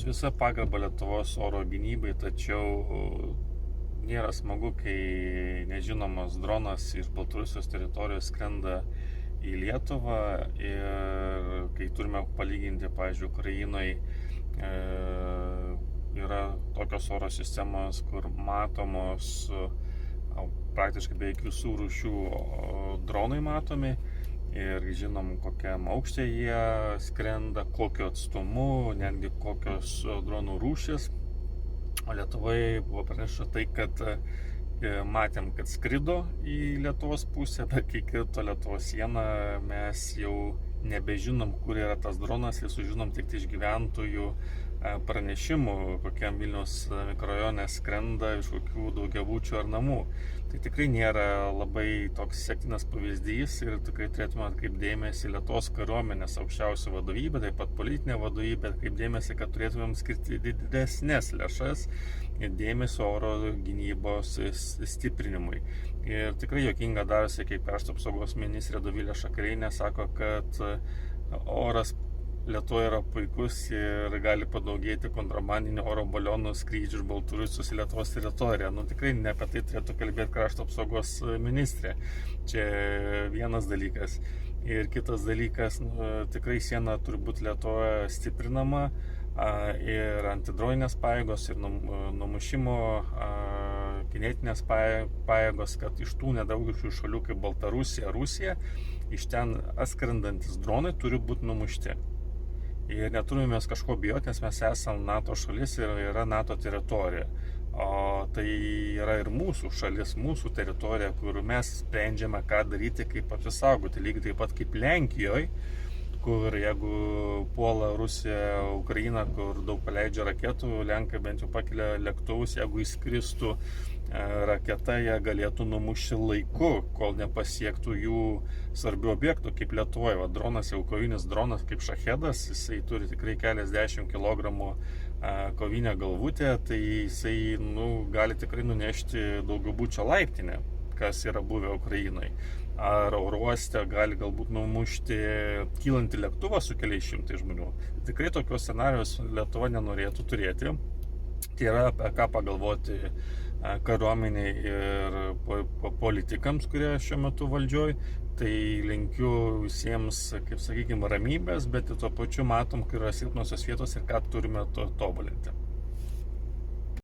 Su visa pagarba Lietuvos oro gynybai, tačiau nėra smagu, kai nežinomas dronas iš Baltarusijos teritorijos skrenda į Lietuvą ir kai turime palyginti, pavyzdžiui, Ukrainoje yra tokios oro sistemos, kur matomos praktiškai beveik visų rūšių dronai matomi. Ir žinom, kokiam aukšte jie skrenda, kokiu atstumu, netgi kokios dronų rūšis. O Lietuvoje buvo pranešta tai, kad matėm, kad skrido į Lietuvos pusę, bet kai kirto Lietuvos sieną, mes jau nebežinom, kur yra tas dronas, ir sužinom tik iš gyventojų pranešimų, kokiam Vilniaus mikrorajone skrenda, iš kokių daugiabučių ar namų. Tai tikrai nėra labai toks sektinas pavyzdys ir tikrai turėtume atkreipti dėmesį Lietuvos kariuomenės aukščiausią vadovybę, taip pat politinę vadovybę, atkreipti dėmesį, kad turėtumėm skirti didesnės lėšas ir dėmesio oro gynybos stiprinimui. Ir tikrai juokinga darosi, kai krašto apsaugos ministrė Dovilė Šakalienė sako, kad oras Lietuvoje yra puikus ir gali padaugėti kontrabandinių oro balionų skrydžių iš Baltarusijos į Lietuvos teritoriją. Tikrai ne apie tai turėtų kalbėti krašto apsaugos ministrė. Čia vienas dalykas. Ir kitas dalykas, tikrai siena turi būti Lietuvoje stiprinama ir antidroninės pajėgos, ir numušimo kinetinės pajėgos, kad iš tų nedraugiškų šalių kaip Baltarusija, Rusija, iš ten atskrendantis dronai turi būti numušti. Ir neturime mes kažko bijoti, nes mes esame NATO šalis ir yra NATO teritorija. O tai yra ir mūsų šalis, mūsų teritorija, kur mes sprendžiame, ką daryti, kaip apsisaugoti. Lygiai taip pat kaip Lenkijoje, kur jeigu puola Rusija, Ukraina, kur daug paleidžia raketų, Lenkai bent jau pakelia lėktuvus, jeigu įskristų raketa, jie galėtų numušti laiku, kol nepasiektų jų svarbių objektų, kaip Lietuvoje. Dronas, jau kovinis dronas kaip Šahedas, jisai turi tikrai keliasdešimt kilogramų kovinę galvutę, tai jisai gali tikrai nunešti daugiabučio laiptinę, kas yra buvę Ukrainoje. Ar oro uoste gali galbūt numušti kylantį lėktuvą su keliais šimtais žmonių. Tikrai tokios scenarijos Lietuva nenorėtų turėti. Tai yra apie ką pagalvoti kariuomeniai ir politikams, kurie šiuo metu valdžioj. Tai linkiu visiems, kaip sakykime, ramybės, bet tuo pačiu matom, kur yra silpnosios vietos ir ką turime tobulinti.